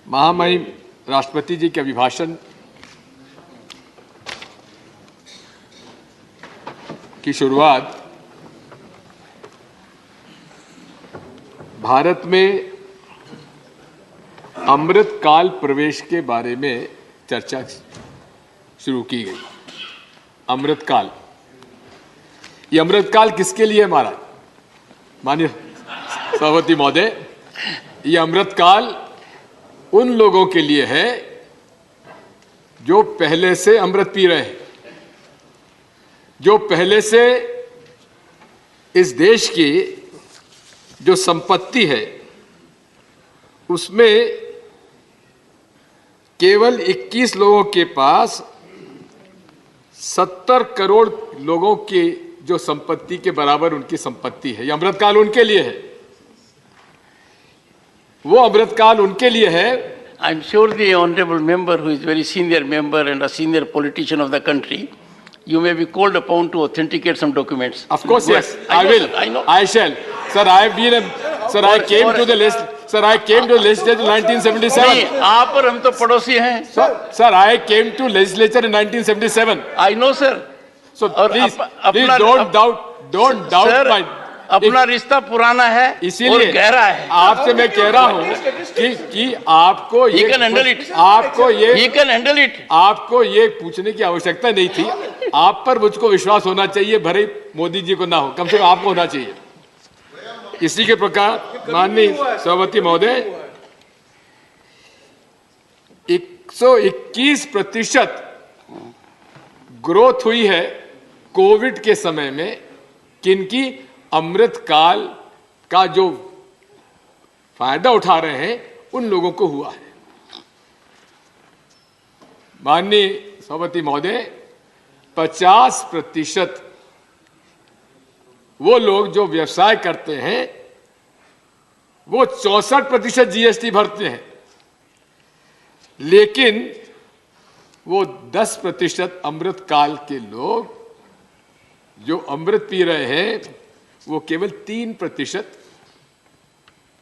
महामहिम राष्ट्रपति जी के अभिभाषण की शुरुआत भारत में अमृत काल प्रवेश के बारे में चर्चा शुरू की गई। अमृत काल, ये अमृत काल किसके लिए महाराज? माननीय सभापति महोदय, ये अमृत काल उन लोगों के लिए है जो पहले से अमृत पी रहे हैं, जो पहले से इस देश की जो संपत्ति है उसमें केवल 21 लोगों के पास 70 करोड़ लोगों की जो संपत्ति के बराबर उनकी संपत्ति है। यह अमृतकाल उनके लिए है, वो अमृतकाल उनके लिए है। I am sure the honorable member, who is very senior member and a senior politician of the country, you may be called upon to authenticate some documents. Of course, yes, I will. I know. I shall. Sir, I have been a, sir, I came to the list. Sir, I came to the legislature in 1977. नहीं, आप और हम तो पड़ोसी हैं. Sir, I came to legislature in 1977. I know, sir. So और please, अपना don't doubt sir, my. अपना रिश्ता पुराना है और इसीलिए गहरा है. आपसे मैं कह रहा हूँ कि आपको He can handle it. He can handle it. आपको ये पूछने की आवश्यकता नहीं थी। आप पर मुझको विश्वास होना चाहिए, भले मोदी जी को ना हो, कम से कम आपको होना चाहिए। इसी के प्रकार माननीय सभापति महोदय, 121% ग्रोथ हुई है कोविड के समय में। किनकी? अमृत काल का जो फायदा उठा रहे हैं उन लोगों को हुआ है। माननीय सभापति महोदय, 50% वो लोग जो व्यवसाय करते हैं वो 64% जीएसटी भरते हैं, लेकिन वो 10% अमृत काल के लोग जो अमृत पी रहे हैं वो केवल 3%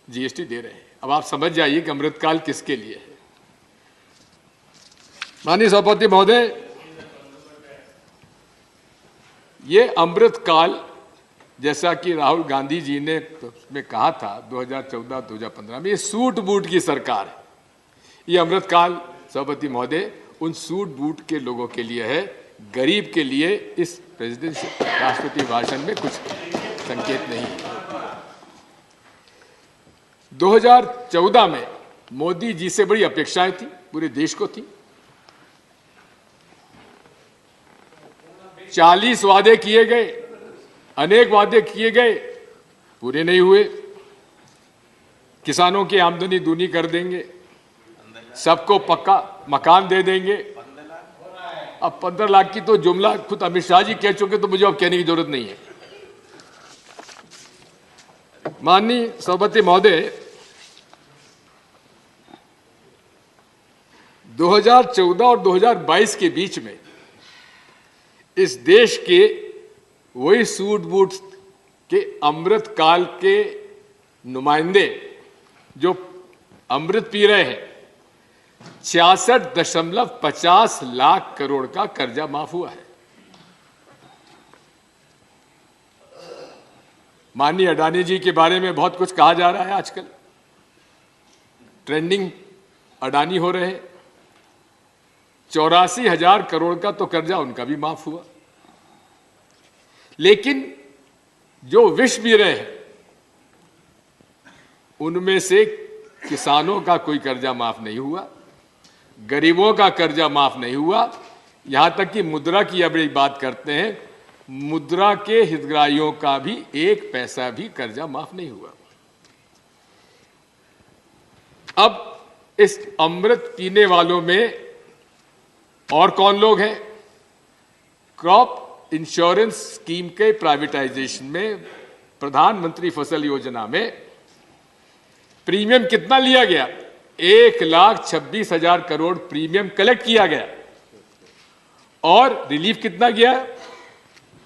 जीएसटी दे रहे हैं। अब आप समझ जाइए कि अमृत काल किसके लिए है। माननीय सभापति महोदय, ये अमृत काल जैसा कि राहुल गांधी जी ने में कहा था 2014-2015 में, ये सूट बूट की सरकार है। ये अमृत काल सभापति महोदय उन सूट बूट के लोगों के लिए है, गरीब के लिए इस प्रेसिडेंट राष्ट्रपति भाषण में कुछ संकेत नहीं है। 2014 में मोदी जी से बड़ी अपेक्षाएं थी, पूरे देश को थी। 40 वादे किए गए, अनेक वादे किए गए, पूरे नहीं हुए। किसानों की आमदनी दूनी कर देंगे, सबको पक्का मकान दे देंगे। अब 15 लाख की तो जुमला खुद अमित शाह जी कह चुके, तो मुझे अब कहने की जरूरत नहीं है। माननीय सभापति महोदय, 2014 और 2022 के बीच में इस देश के वही सूट बूट के अमृत काल के नुमाइंदे जो अमृत पी रहे हैं, 66.50 लाख करोड़ का कर्जा माफ हुआ है। माननीय अडानी जी के बारे में बहुत कुछ कहा जा रहा है, आजकल ट्रेंडिंग अडानी हो रहे हैं। 84,000 करोड़ का तो कर्जा उनका भी माफ हुआ, लेकिन जो विष पी रहे हैं उनमें से किसानों का कोई कर्जा माफ नहीं हुआ, गरीबों का कर्जा माफ नहीं हुआ। यहां तक कि मुद्रा की अब बात करते हैं, मुद्रा के हितग्राहियों का भी 1 पैसा भी कर्जा माफ नहीं हुआ। अब इस अमृत पीने वालों में और कौन लोग हैं? क्रॉप इंश्योरेंस स्कीम के प्राइवेटाइजेशन में, प्रधानमंत्री फसल योजना में प्रीमियम कितना लिया गया? 1,26,000 करोड़ प्रीमियम कलेक्ट किया गया और रिलीफ कितना गया?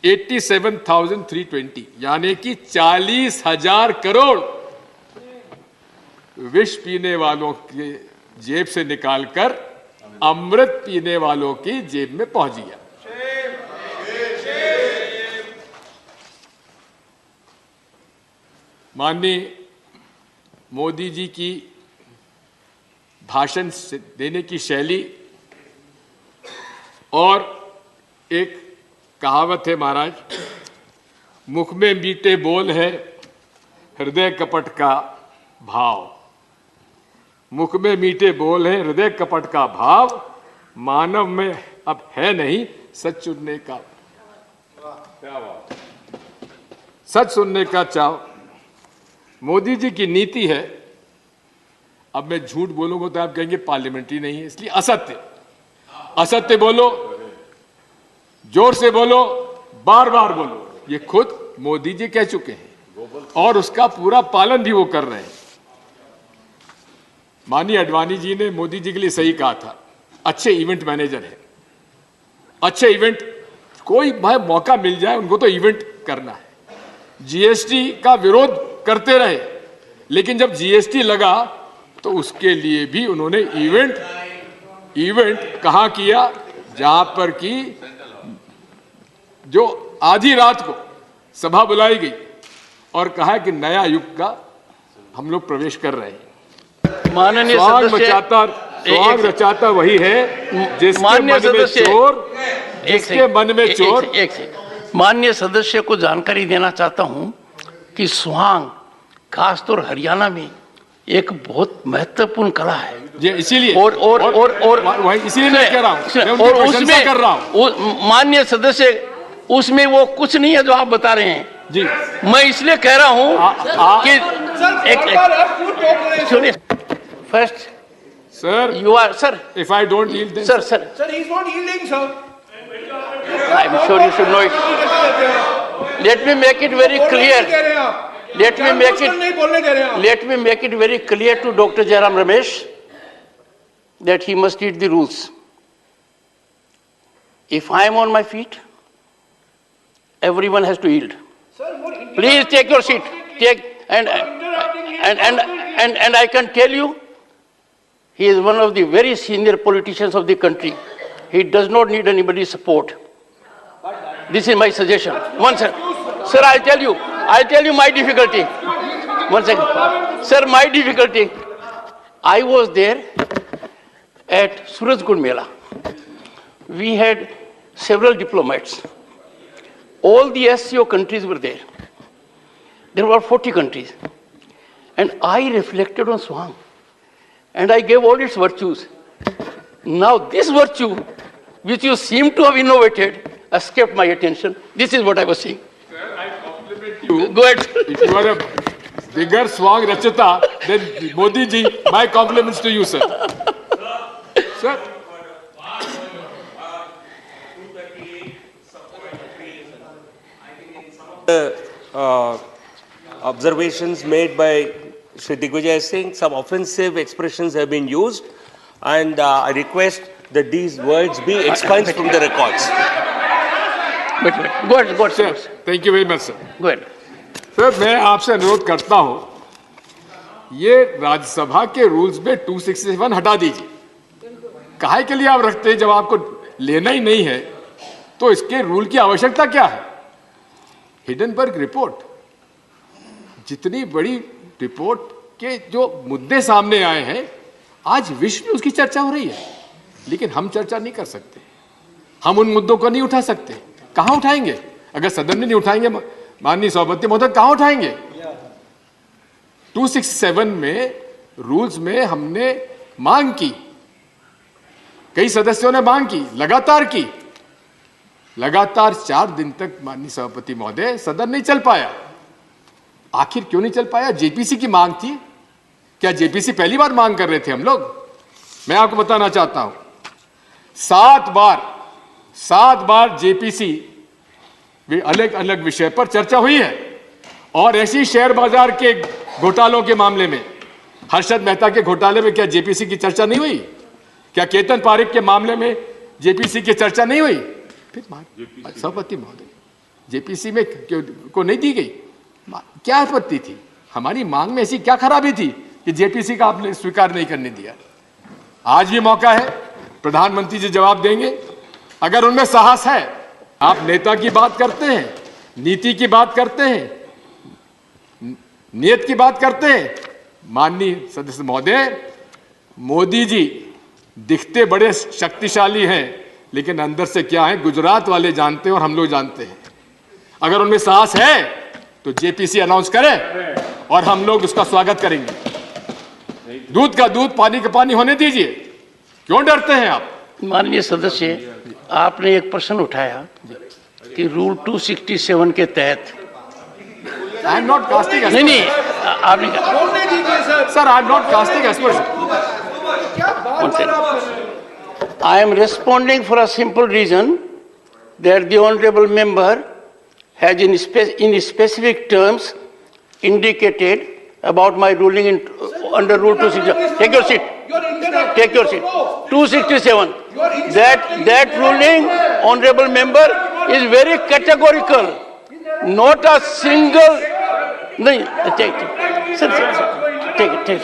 87,320, यानी कि 40,000 करोड़ विष पीने वालों के जेब से निकालकर अमृत पीने वालों की जेब में पहुंच गया। माननीय मोदी जी की भाषण देने की शैली और एक कहावत है महाराज, मुख में मीठे बोल है हृदय कपट का भाव। मुख में मीठे बोल है हृदय कपट का भाव, मानव में अब है नहीं सच सुनने का, सच सुनने का चाव। मोदी जी की नीति है, अब मैं झूठ बोलूंगा तो आप कहेंगे पार्लियामेंट्री नहीं है, इसलिए असत्य, असत्य बोलो, जोर से बोलो, बार बार बोलो। ये खुद मोदी जी कह चुके हैं और उसका पूरा पालन भी वो कर रहे हैं। माननीय अडवाणी जी ने मोदी जी के लिए सही कहा था, अच्छे इवेंट मैनेजर है, अच्छे इवेंट, कोई भाई मौका मिल जाए उनको तो इवेंट करना है। जीएसटी का विरोध करते रहे, लेकिन जब जीएसटी लगा तो उसके लिए भी उन्होंने इवेंट कहां किया, जहां पर कि जो आधी रात को सभा बुलाई गई और कहा कि नया युग का हम लोग प्रवेश कर रहे हैं। माननीय स्वाग रचाता वही है जिसके मन में चोर, जिसके मन में चोर। माननीय सदस्य को जानकारी देना चाहता हूं कि स्वांग खासतौर हरियाणा में एक बहुत महत्वपूर्ण कला है, इसीलिए और इसीलिए मैं कह रहा हूं, और उसमें कर रहा हूं माननीय सदस्य, उसमें वो कुछ नहीं है जो आप बता रहे हैं जी। मैं इसलिए कह रहा हूं कि सुनिए, first sir, you are, sir, if I don't yield then sir, he is not yielding, sir. I'm sure you should know it. Let me make it very clear. Let me make it very clear to Dr. Jairam Ramesh that he must read the rules. If I am on my feet, everyone has to yield. Please take your seat. Take and I can tell you, he is one of the very senior politicians of the country. He does not need anybody's support. This is my suggestion. One second. Sir, I'll tell you my difficulty. One second. Sir, my difficulty. I was there at Surajkund Mela. We had several diplomats. All the SCO countries were there. There were 40 countries. And I reflected on Swang. And I gave all its virtues. Now this virtue, which you seem to have innovated, escaped my attention. This is what I was saying. Sir, I compliment you. Go ahead. If you are a bigger Swang Rachata than Modi ji, my compliments to you, sir. Sir. Observations made by Shri Digvijay Singh, some offensive expressions have been used, and I request that these words be expunged from the records. Wait. Go ahead, Sir, thank you very much, sir. Go ahead. Sir, मैं आपसे अनुरोध करता हूं, ये राज्यसभा के rules में 267 हटा दीजिए। काहे के लिए आप रखते हैं? जब आपको लेना ही नहीं है तो इसके रूल की आवश्यकता क्या है? हिडनबर्ग रिपोर्ट, जितनी बड़ी रिपोर्ट के जो मुद्दे सामने आए हैं, आज विश्व में उसकी चर्चा हो रही है, लेकिन हम चर्चा नहीं कर सकते। हम उन मुद्दों को नहीं उठा सकते। कहां उठाएंगे? अगर सदन में नहीं उठाएंगे, माननीय सभापति महोदय, कहां उठाएंगे? 267 में रूल्स में हमने मांग की, कई सदस्यों ने मांग की, लगातार 4 दिन तक माननीय सभापति महोदय सदन नहीं चल पाया। आखिर क्यों नहीं चल पाया? जेपीसी की मांग थी। क्या जेपीसी पहली बार मांग कर रहे थे हम लोग? मैं आपको बताना चाहता हूं, 7 बार जेपीसी अलग अलग विषय पर चर्चा हुई है। और ऐसी शेयर बाजार के घोटालों के मामले में, हर्षद मेहता के घोटाले में क्या जेपीसी की चर्चा नहीं हुई? क्या केतन पारिक के मामले में जेपीसी की चर्चा नहीं हुई? फिर सभापति महोदय, जेपीसी में को नहीं दी गई? क्या आपत्ति थी? हमारी मांग में ऐसी क्या खराबी थी कि जेपीसी का आपने स्वीकार नहीं करने दिया? आज भी मौका है, प्रधानमंत्री जी जवाब देंगे। अगर उनमें साहस है, आप नेता की बात करते हैं, नीति की बात करते हैं, नियत की बात करते हैं। माननीय सदस्य महोदय, मोदी जी दिखते बड़े शक्तिशाली हैं, लेकिन अंदर से क्या है गुजरात वाले जानते हैं और हम लोग जानते हैं। अगर उनमें साहस है तो जेपीसी अनाउंस करें और हम लोग उसका स्वागत करेंगे। दूध का दूध, पानी का पानी होने दीजिए। क्यों डरते हैं आप? माननीय सदस्य, आपने एक प्रश्न उठाया कि रूल 267 के तहत आई एम नॉट कास्टिंग नहीं आपने sir, I am not casting aspersion. I am responding for a simple reason that the honorable member has in specific terms indicated about my ruling under Rule 267. Take your seat. Take your seat. 267. That ruling, honorable member, is very categorical. Not a single. No, take it. Sir, take it.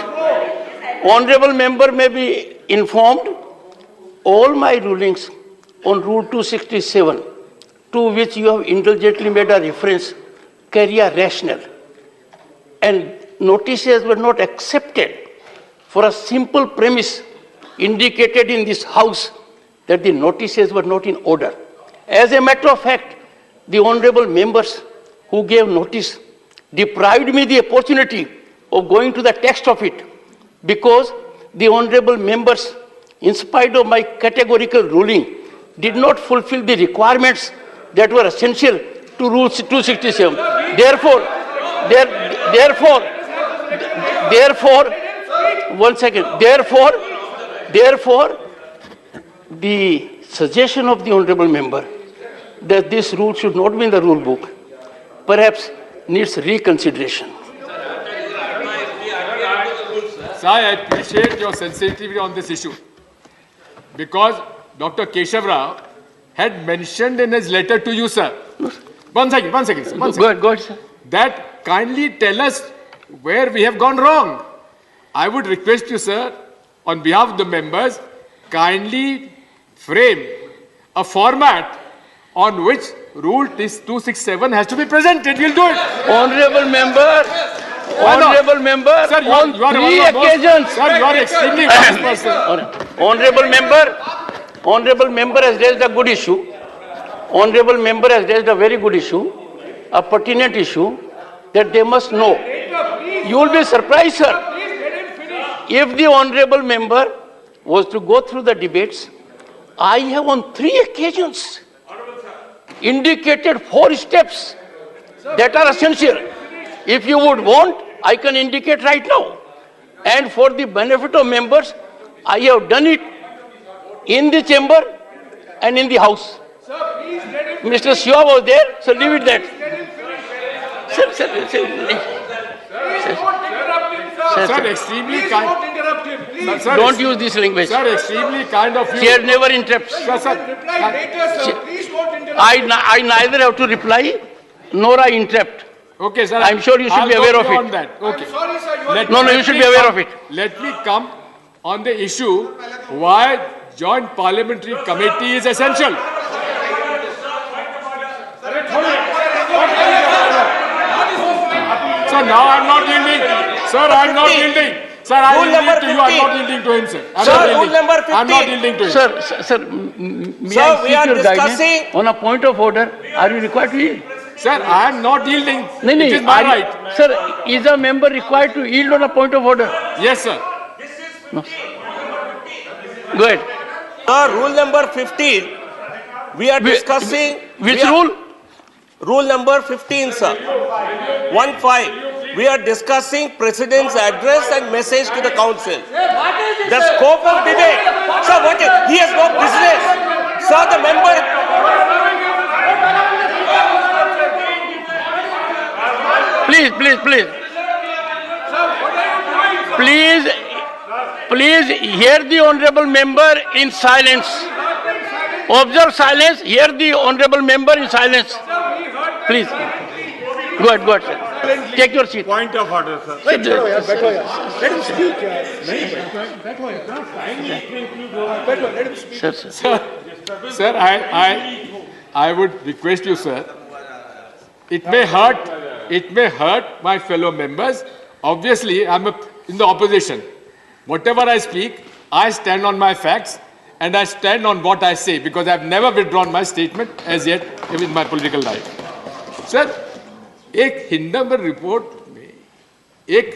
Honorable member may be informed. All my rulings on Rule 267, to which you have indulgently made a reference, carry a rationale. And notices were not accepted for a simple premise indicated in this House that the notices were not in order. As a matter of fact, the honorable members who gave notice deprived me the opportunity of going to the text of it, because the honorable members, in spite of my categorical ruling, did not fulfill the requirements that were essential to Rule 267. Therefore, the suggestion of the honorable member that this rule should not be in the rule book perhaps needs reconsideration. Sir, I appreciate your sensitivity on this issue, because Dr. Keshav Rao had mentioned in his letter to you, sir. One second, sir. Go ahead, sir. That kindly tell us where we have gone wrong. I would request you, sir, on behalf of the members, kindly frame a format on which Rule 267 has to be presented. We'll do it. Honorable member, Sir, on three occasions. Sir, you are extremely wise person. Honorable member has raised a good issue. Honorable member has raised a very good issue, a pertinent issue that they must know. You will be surprised, sir, if the honorable member was to go through the debates. I have on 3 occasions indicated 4 steps that are essential. If you would want, I can indicate right now. And for the benefit of members, I have done it in the chamber and in the house. Mr. Shiva was there, so leave it that. Sir, extremely kind. Sir, Don't use this language. Sir, extremely kind of you. Chair never interrupts. Sir. I neither have to reply nor I interrupt. Okay, sir. I'm sure you should be aware of it. That. Okay. Sorry, sir. You should be aware of it. Let me come on the issue why Joint Parliamentary Committee is essential. Sir, now I'm not yielding. Sir, I'm not yielding. Sir, I'm Rule yielding number to you. I'm 15. not yielding to him, sir. Rule number 15. I'm not yielding to him. Sir, may Sir, I we seek are your guidance discussing- on a point of order? Are you required to yield? Sir, I am not yielding. No, It is my right. Sir, is a member required to yield on a point of order? Yes, sir. Go ahead. Rule number 15, we are discussing. Which rule? Rule number 15, sir. 1-5. We are discussing President's address and message to the Council. The scope of debate. Sir, he has no business. Sir, the member. Please hear the honorable member in silence. Observe silence, hear the honorable member in silence. Please. Go ahead, sir. Take your seat. Point of order, sir. Sit there. Let him speak. Sir, sir. Sir, I would request you, sir. It may hurt my fellow members. Obviously, I'm in the opposition. Whatever I speak, I stand on my facts and I stand on what I say because I've never withdrawn my statement as yet in my political life. Sir, एक Hindenburg report में एक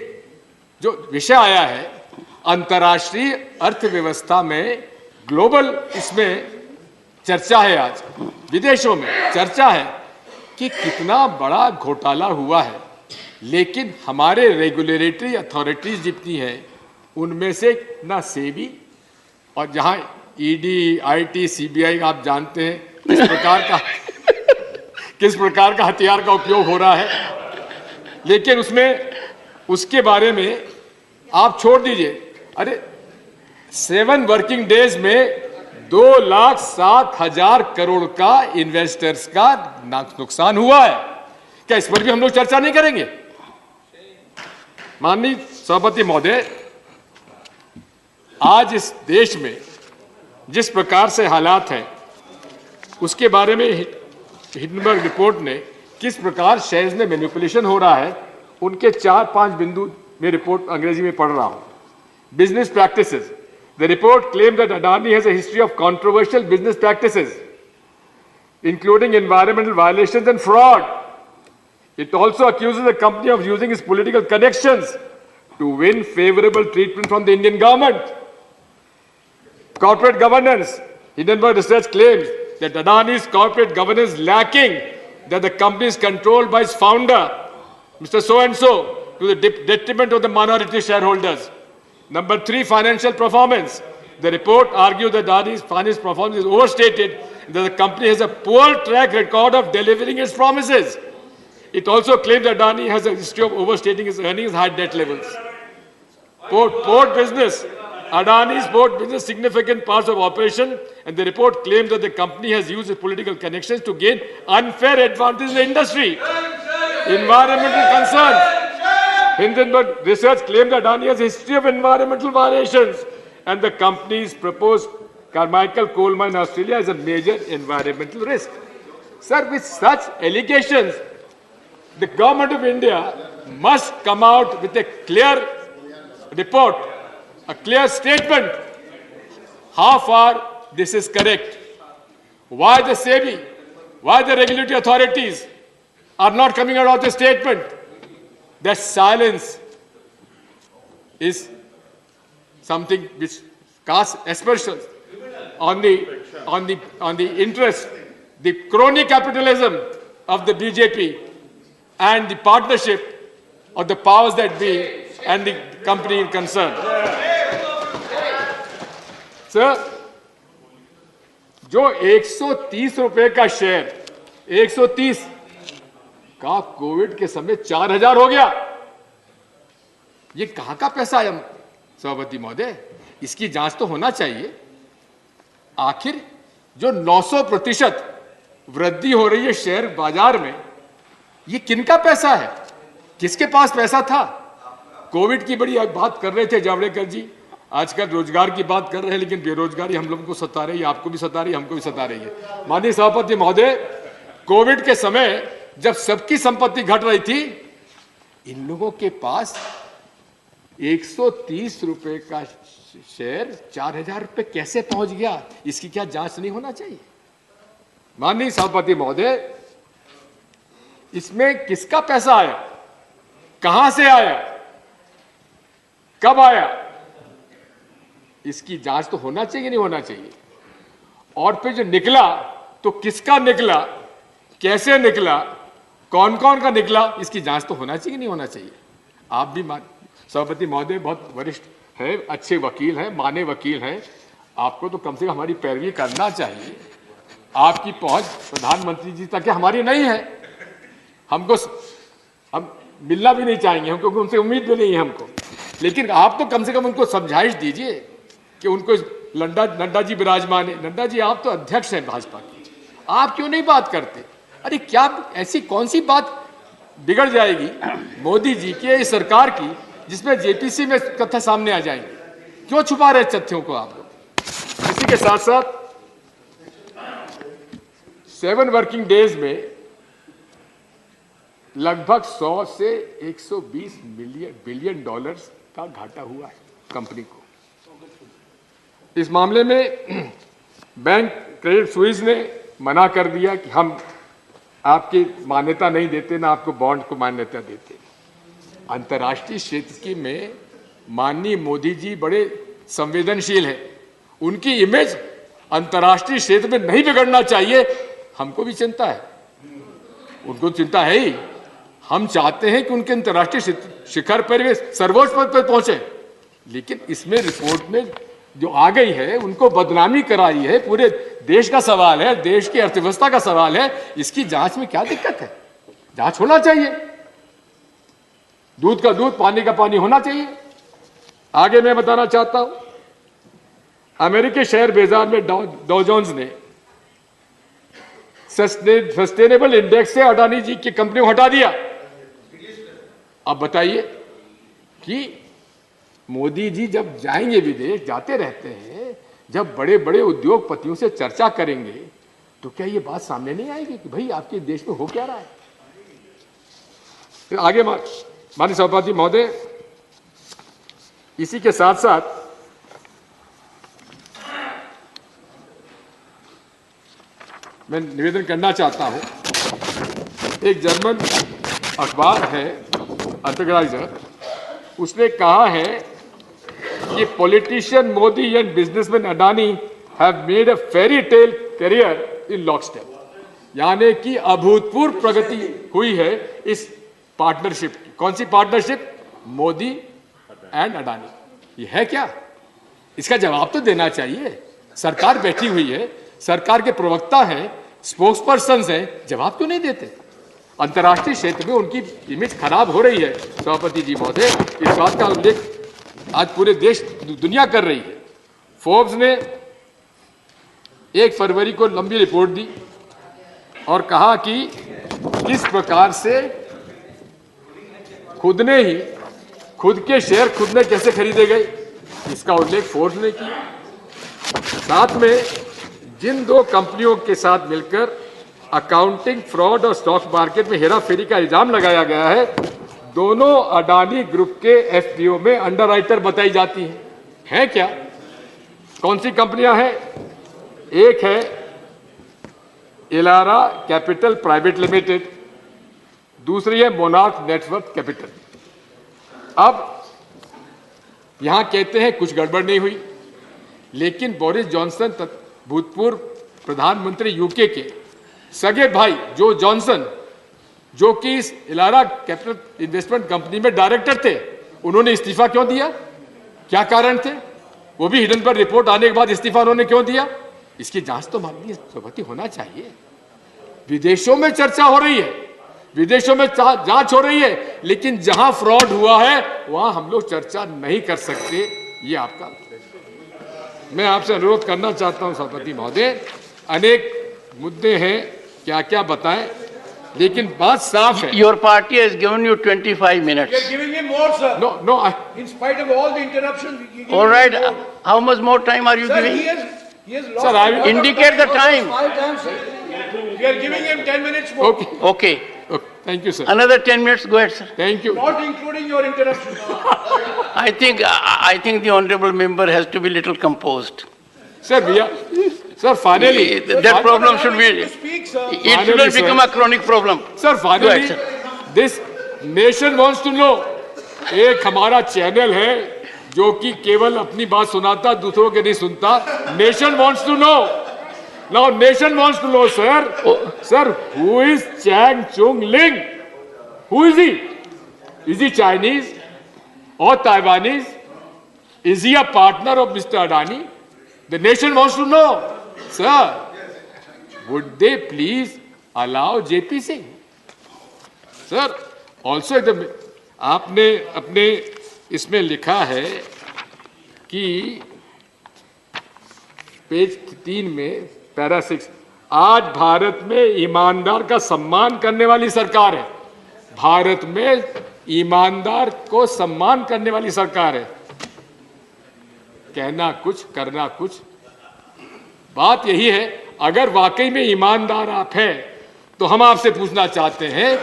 जो विषय आया है अंतर्राष्ट्रीय अर्थव्यवस्था में ग्लोबल इसमें चर्चा है, आज विदेशों में चर्चा है कि कितना बड़ा घोटाला हुआ है, लेकिन हमारे रेगुलेटरी अथॉरिटीज जितनी हैं उनमें से ना सेबी और जहां ईडी, आईटी, सीबीआई आप जानते हैं किस प्रकार का हथियार का उपयोग हो रहा है, लेकिन उसके बारे में आप छोड़ दीजिए। अरे 7 वर्किंग डेज में 2,07,000 करोड़ का इन्वेस्टर्स का नुकसान हुआ है। क्या इस पर भी हम लोग चर्चा नहीं करेंगे? माननीय सभापति महोदय, आज इस देश में जिस प्रकार से हालात हैं उसके बारे में हिंडनबर्ग रिपोर्ट ने किस प्रकार शेयर्स में मैनिपुलेशन हो रहा है उनके 4-5 बिंदु में रिपोर्ट अंग्रेजी में पढ़ रहा हूं। Business practices, the report claim that Adani has a history of controversial business practices including environmental violations and fraud. It also accuses the company of using its political connections to win favorable treatment from the Indian government. Corporate governance. Hindenburg Research claims that Adani's corporate governance is lacking, that the company is controlled by its founder, Mr. So-and-so, to the detriment of the minority shareholders. Number 3, financial performance. The report argues that Adani's financial performance is overstated, that the company has a poor track record of delivering its promises. It also claims that Adani has a history of overstating its earnings and high debt levels. Port business. Adani's port business significant parts of operation, and the report claims that the company has used its political connections to gain unfair advantage in the industry. Environmental concerns. Hindenburg Research claims that Adani has a history of environmental violations, and the company's proposed Carmichael coal mine in Australia is a major environmental risk. Sir, with such allegations, the government of India must come out with a clear report, a clear statement, how far this is correct. Why the SEBI, why the regulatory authorities are not coming out with a statement? Their silence is something which casts aspersions on the interest, the crony capitalism of the BJP and the partnership of the powers that be and the company in concern. Sir, जो 130 रुपए का share 130 का Covid के समय 4,000 हो गया, ये कहां का पैसा आया सभापति महोदय? इसकी जांच तो होना चाहिए। आखिर जो 900% वृद्धि हो रही है शेयर बाजार में, ये किनका पैसा है? किसके पास पैसा था? कोविड की बड़ी बात कर रहे थे जावड़ेकर जी, आजकल रोजगार की बात कर रहे हैं, लेकिन बेरोजगारी हम लोगों को सता रही है, आपको भी सता रही है, हमको भी सता रही है। माननीय सभापति महोदय, कोविड के समय जब सबकी संपत्ति घट रही थी, इन लोगों के पास 130 रुपए का शेयर 4,000 रुपए कैसे पहुंच गया? इसकी क्या जांच नहीं होना चाहिए? माननीय सभापति महोदय, इसमें किसका पैसा आया, कहां से आया, कब आया, इसकी जांच तो होना चाहिए, नहीं होना चाहिए? और फिर जो निकला तो किसका निकला, कैसे निकला, कौन कौन का निकला, इसकी जांच तो होना चाहिए, नहीं होना चाहिए? आप भी सभापति महोदय बहुत वरिष्ठ है, अच्छे वकील हैं, माने वकील हैं, आपको तो कम से कम हमारी पैरवी करना चाहिए। आपकी पहुंच प्रधानमंत्री जी तक हमारी नहीं है, हम मिलना भी नहीं चाहेंगे, हम क्योंकि उनसे उम्मीद भी नहीं है हमको, लेकिन आप तो कम से कम उनको समझाइश दीजिए कि उनको नड्डा जी विराजमान है। नड्डा जी, आप तो अध्यक्ष हैं भाजपा के, आप क्यों नहीं बात करते? अरे क्या ऐसी कौन सी बात बिगड़ जाएगी मोदी जी की, इस सरकार की, जिसमें जेपीसी में तथ्य सामने आ जाएंगे। क्यों छुपा रहे तथ्यों को आप लोग? इसी के साथ साथ 7 वर्किंग डेज में लगभग 100 से 120 बिलियन डॉलर्स का घाटा हुआ है कंपनी को। इस मामले में बैंक क्रेडिट स्विस ने मना कर दिया कि हम आपकी मान्यता नहीं देते, ना आपको बॉन्ड को मान्यता देते। अंतर्राष्ट्रीय क्षेत्र में माननीय मोदी जी बड़े संवेदनशील हैं, उनकी इमेज अंतर्राष्ट्रीय क्षेत्र में नहीं बिगड़ना चाहिए। हमको भी चिंता है, उनको चिंता है ही। हम चाहते हैं कि उनके अंतर्राष्ट्रीय शिखर पर वे सर्वोच्च पद पर पहुंचे, लेकिन इसमें रिपोर्ट में जो आ गई है उनको बदनामी कराई है। पूरे देश का सवाल है, देश की अर्थव्यवस्था का सवाल है। इसकी जांच में क्या दिक्कत है? जांच होना चाहिए, दूध का दूध पानी का पानी होना चाहिए। आगे मैं बताना चाहता हूं, अमेरिकी शेयर बाजार में डॉ जोन्स ने सस्टेनेबल इंडेक्स से अडानी जी की कंपनी को हटा दिया। अब बताइए कि मोदी जी जब जाएंगे विदेश, जाते रहते हैं, जब बड़े बड़े उद्योगपतियों से चर्चा करेंगे तो क्या ये बात सामने नहीं आएगी कि भाई आपके देश में हो क्या रहा है? फिर आगे माननीय सभापति महोदय, इसी के साथ साथ मैं निवेदन करना चाहता हूं, एक जर्मन अखबार है अल्टरग्राइजर, उसने कहा है कि politician Modi and businessman Adani have made a fairy tale career in lockstep, यानी कि अभूतपूर्व प्रगति हुई है इस पार्टनरशिप की। कौन सी पार्टनरशिप? मोदी एंड अडानी। ये है क्या? इसका जवाब तो देना चाहिए। सरकार बैठी हुई है, सरकार के प्रवक्ता हैं, स्पोक्स पर्सन्स हैं, जवाब क्यों नहीं देते? अंतर्राष्ट्रीय क्षेत्र में उनकी इमेज खराब हो रही है सभापति जी महोदय, इस बात का उल्लेख आज पूरे देश दुनिया कर रही है। फोर्ब्स ने 1 फरवरी को लंबी रिपोर्ट दी और कहा कि किस प्रकार से खुद के शेयर खुद ने कैसे खरीदे गए, इसका उल्लेख फोर्ब्स ने किया। साथ में जिन 2 कंपनियों के साथ मिलकर अकाउंटिंग फ्रॉड और स्टॉक मार्केट में हेराफेरी का इल्जाम लगाया गया है, दोनों अडानी ग्रुप के एफपीओ में अंडरराइटर बताई जाती हैं। है क्या? कौन सी कंपनियां हैं? एक है इलारा कैपिटल प्राइवेट लिमिटेड, दूसरी है मोनार्क नेटवर्क कैपिटल। अब यहां कहते हैं कुछ गड़बड़ नहीं हुई, लेकिन बोरिस जॉनसन भूतपूर्व प्रधानमंत्री यूके के सगे भाई जो जॉनसन, जो कि इस इलारा कैपिटल इन्वेस्टमेंट कंपनी में डायरेक्टर थे, उन्होंने इस्तीफा क्यों दिया? क्या कारण थे? वो भी हिडन पर रिपोर्ट आने के बाद इस्तीफा उन्होंने क्यों दिया? इसकी जांच तो माननीय सभापति होना चाहिए। विदेशों में चर्चा हो रही है, विदेशों में जांच हो रही है, लेकिन जहां फ्रॉड हुआ है वहां हम लोग चर्चा नहीं कर सकते। ये आपका, मैं आपसे अनुरोध करना चाहता हूं सभापति महोदय, अनेक मुद्दे हैं, क्या क्या बताएं, लेकिन बात साफ है। Your party has given you 25 minutes. We are giving him more, sir. No, In spite of all the interruptions, we give All right, him more. how much more time are you Sir, giving? he has lost. Sir, I will- Indicate the time. 5 times. We are giving him 10 minutes more. okay, Okay, okay, thank you sir, another 10 minutes, go ahead, sir. thank you Not including your interruptions. I think the honorable member has to be little composed. sir. We are, sir, finally That problem should be, To speak, sir. it Finally, shouldn't sir. become a chronic problem. sir, finally Go ahead, this nation wants to know। एक हमारा channel है जो कि केवल अपनी बात सुनाता, दूसरों के नहीं सुनता। Nation wants to know, now nation wants to know, sir, who is Chang Chung Ling? Who is he? Is he Chinese or Taiwanese? Is he a partner of Mr. Adani? The nation wants to know, sir. Would they please allow JP Singh? Sir, also आपने अपने इसमें लिखा है कि page 3 में para 6, आज भारत में ईमानदार का सम्मान करने वाली सरकार है। भारत में ईमानदार को सम्मान करने वाली सरकार है। कहना कुछ, करना कुछ। बात यही है, अगर वाकई में ईमानदार आप हैं तो हम आपसे पूछना चाहते हैं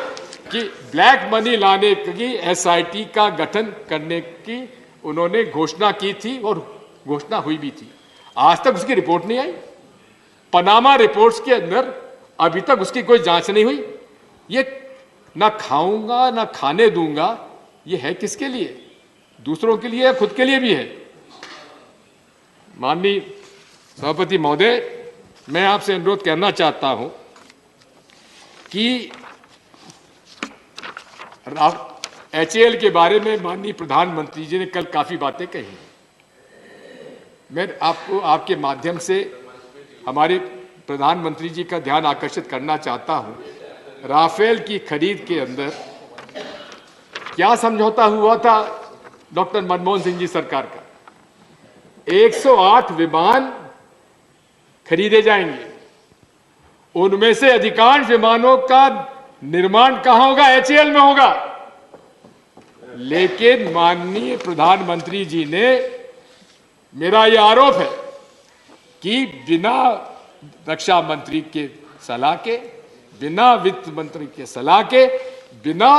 कि ब्लैक मनी लाने की एसआईटी का गठन करने की उन्होंने घोषणा की थी और घोषणा हुई भी थी। आज तक उसकी रिपोर्ट नहीं आई। पनामा रिपोर्ट्स के अंदर अभी तक उसकी कोई जांच नहीं हुई। ये ना खाऊंगा ना खाने दूंगा, ये है किसके लिए? दूसरों के लिए, खुद के लिए भी है। माननीय सभापति महोदय, मैं आपसे अनुरोध करना चाहता हूं कि HAL के बारे में माननीय प्रधानमंत्री जी ने कल काफी बातें कही। मैं आपको आपके माध्यम से हमारे प्रधानमंत्री जी का ध्यान आकर्षित करना चाहता हूं। राफेल की खरीद के अंदर क्या समझौता हुआ था डॉक्टर मनमोहन सिंह जी सरकार का? 108 विमान खरीदे जाएंगे। उनमें से अधिकांश विमानों का निर्माण कहां होगा? HAL में होगा। लेकिन माननीय प्रधानमंत्री जी ने, मेरा यह आरोप है कि बिना रक्षा मंत्री के सलाह के, बिना वित्त मंत्री के सलाह के, बिना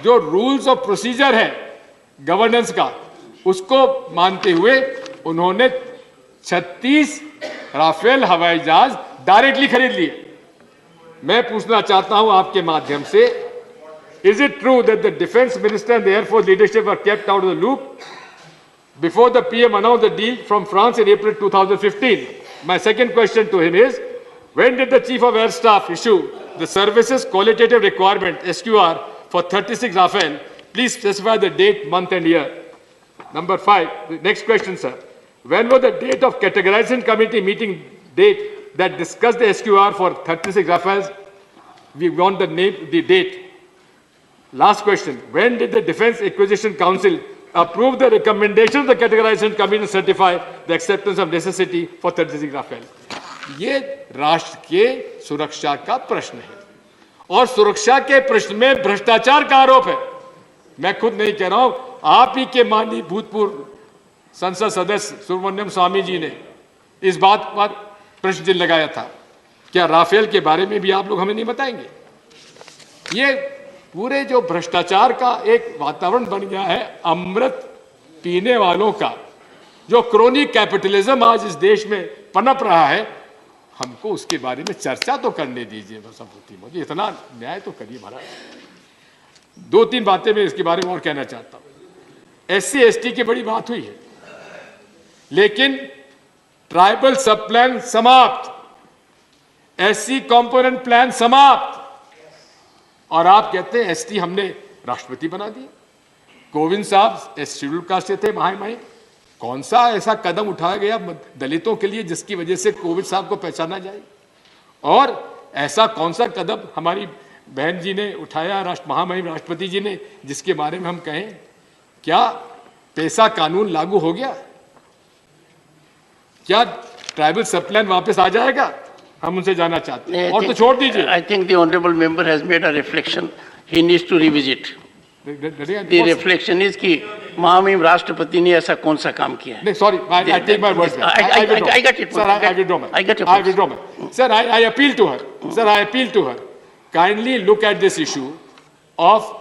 जो रूल्स ऑफ प्रोसीजर है गवर्नेंस का, उसको मानते हुए उन्होंने 36 राफेल हवाई जहाज डायरेक्टली खरीद लिए। मैं पूछना चाहता हूं आपके माध्यम से, is it true that the defence minister and the air force leadership were kept out of the loop before the PM announced the deal from France in April 2015? My second question to him is, when did the Chief of Air Staff issue the Services Qualitative Requirement SQR for 36 Rafale? Please specify the date, month and year. Number 5, the next question, sir. When was the date of categorization committee meeting date that discussed the SQR for 36 Rafales? We want the name, the date. Last question. When did the Defense Acquisition Council approve the recommendation of the categorization committee and certify the acceptance of necessity for 36 Rafale? ये राष्ट्र के सुरक्षा का प्रश्न है और सुरक्षा के प्रश्न में भ्रष्टाचार का आरोप है। मैं खुद नहीं कह रहा हूं, आप ही के माननीय भूतपूर्व संसद सदस्य सुब्रमण्यम स्वामी जी ने इस बात पर प्रश्न चिन्ह लगाया था। क्या राफेल के बारे में भी आप लोग हमें नहीं बताएंगे? ये पूरे जो भ्रष्टाचार का एक वातावरण बन गया है, अमृत पीने वालों का, जो क्रोनिक कैपिटलिज्म आज इस देश में पनप रहा है, हमको उसके बारे में चर्चा तो करने दीजिए। मुझे इतना न्याय तो करिए महाराज। 2-3 बातें मैं इसके बारे में और कहना चाहता हूं। SC ST की बड़ी बात हुई है, लेकिन ट्राइबल सब प्लान समाप्त, SC कंपोनेंट प्लान समाप्त, और आप कहते हैं ST हमने राष्ट्रपति बना दिया। कोविंद साहब शेड्यूल कास्ट से थे, महामहिम। कौन सा ऐसा कदम उठाया गया दलितों के लिए जिसकी वजह से कोविंद साहब को पहचाना जाए? और ऐसा कौन सा कदम हमारी बहन जी ने उठाया, महामहिम राष्ट्रपति जी ने, जिसके बारे में हम कहें क्या पैसा कानून लागू हो गया? क्या ट्राइबल सब प्लान वापस आ जाएगा? हम उनसे जानना चाहते हैं। और तो छोड़ दीजिए। I think the honorable member has made a reflection. He needs to revisit. The reflection is कि महामहिम राष्ट्रपति ने ऐसा कौन सा काम किया है? नहीं, sorry, I take my words back. I got it. Sir, I withdraw my. I got your I withdraw my. Sir, I appeal to her. Sir, I appeal to her. Kindly look at this issue of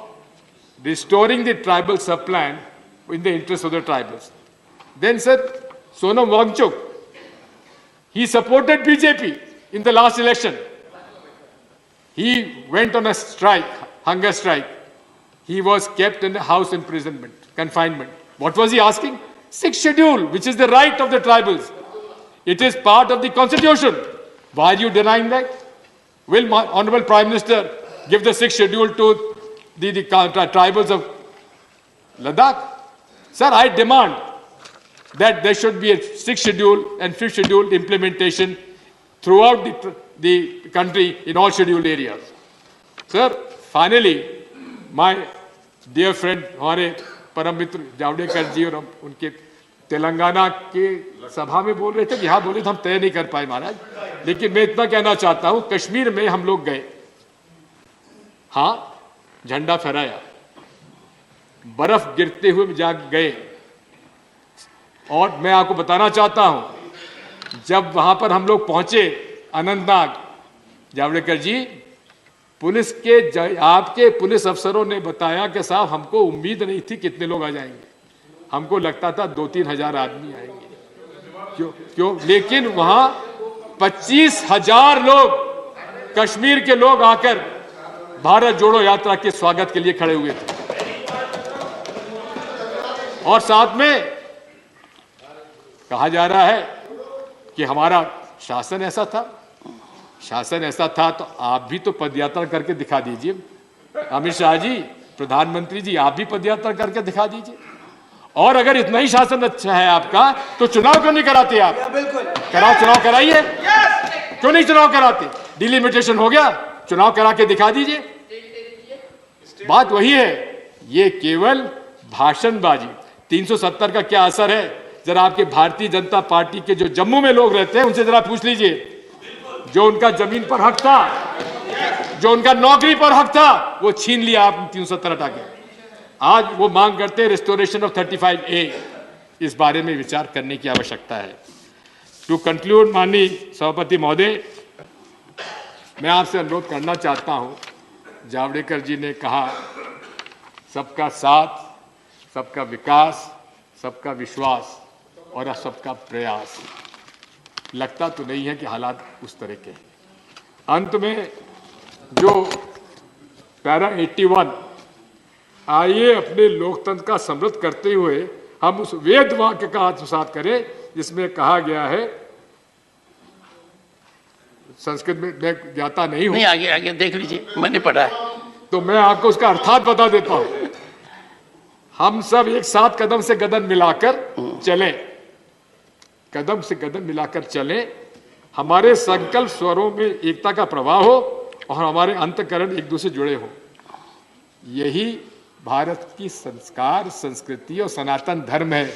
restoring the tribal sub-plan in the interest of the tribals. Then, sir, Sonam Wangchuk, he supported BJP in the last election. He went on a strike, hunger strike. He was kept in the house imprisonment, confinement. What was he asking? 6th schedule, which is the right of the tribals. It is part of the constitution. Why are you denying that? Will Honorable Prime Minister give the 6th schedule to the tribals of Ladakh? Sir, I demand that there should be a 6th schedule and 5th schedule implementation throughout the country in all scheduled areas. Sir, finally, my dear friend, हमारे परम मित्र जावड़ेकर जी और उनके तेलंगाना के सभा में बोल रहे थे, यहाँ बोले तो हम तय नहीं कर पाए महाराज। लेकिन मैं इतना कहना चाहता हूँ, कश्मीर में हम लोग गए, हाँ, झंडा फहराया, बर्फ गिरते हुए जा गए। और मैं आपको बताना चाहता हूं, जब वहां पर हम लोग पहुंचे अनंतनाग, जावड़ेकर जी, पुलिस के आपके पुलिस अफसरों ने बताया कि साहब हमको उम्मीद नहीं थी कितने लोग आ जाएंगे, हमको लगता था 2-3 हजार आदमी आएंगे। क्यों? लेकिन वहां 25,000 लोग, कश्मीर के लोग आकर भारत जोड़ो यात्रा के स्वागत के लिए खड़े हुए थे। और साथ में कहा जा रहा है कि हमारा शासन ऐसा था। शासन ऐसा था तो आप भी तो पदयात्रा करके दिखा दीजिए। अमित शाह जी, प्रधानमंत्री जी, आप भी पदयात्रा करके दिखा दीजिए। और अगर इतना ही शासन अच्छा है आपका तो चुनाव क्यों नहीं कराते आप? कराओ, चुनाव कराइए। क्यों नहीं चुनाव कराते? डिलिमिटेशन हो गया, चुनाव करा के दिखा दीजिए। बात वही है, ये केवल भाषणबाजी। 370 का क्या असर है? जरा आपके भारतीय जनता पार्टी के जो जम्मू में लोग रहते हैं उनसे जरा पूछ लीजिए। जो उनका जमीन पर हक था, जो उनका नौकरी पर हक था, वो छीन लिया आपने 370 हटा के। आज वो मांग करते हैं रिस्टोरेशन ऑफ 35A। इस बारे में विचार करने की आवश्यकता है। टू कंक्लूड, माननीय सभापति महोदय, मैं आपसे अनुरोध करना चाहता हूं, जावड़ेकर जी ने कहा सबका साथ, सबका विकास, सबका विश्वास और सबका प्रयास। लगता तो नहीं है कि हालात उस तरह के हैं। अंत में जो पैरा 81, आइए अपने लोकतंत्र का समृद्ध करते हुए हम उस वेद वाक्य का आत्मसात करें जिसमें कहा गया है, संस्कृत में मैं ज्ञाता नहीं हूं, नहीं, आगे आगे देख लीजिए, मैंने पढ़ा है। तो मैं आपको उसका अर्थात बता देता हूं। हम सब एक साथ कदम से कदम मिलाकर चलें, कदम से कदम मिलाकर चलें। हमारे संकल्प स्वरों में एकता का प्रवाह हो और हमारे अंतःकरण एक दूसरे जुड़े हो। यही भारत की संस्कार, संस्कृति और सनातन धर्म है,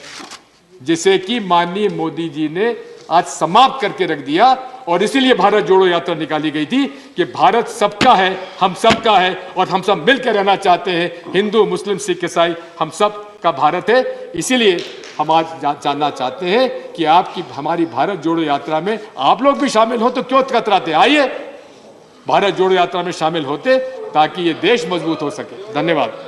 जिसे कि माननीय मोदी जी ने आज समाप्त करके रख दिया। और इसीलिए भारत जोड़ो यात्रा निकाली गई थी कि भारत सबका है, हम सबका है और हम सब मिलकर रहना चाहते हैं। हिंदू, मुस्लिम, सिख, ईसाई, हम सब का भारत है। इसीलिए हम आज जानना चाहते हैं कि आपकी हमारी भारत जोड़ो यात्रा में आप लोग भी शामिल हो तो क्यों कतराते? आइए भारत जोड़ो यात्रा में शामिल होते ताकि ये देश मजबूत हो सके। धन्यवाद।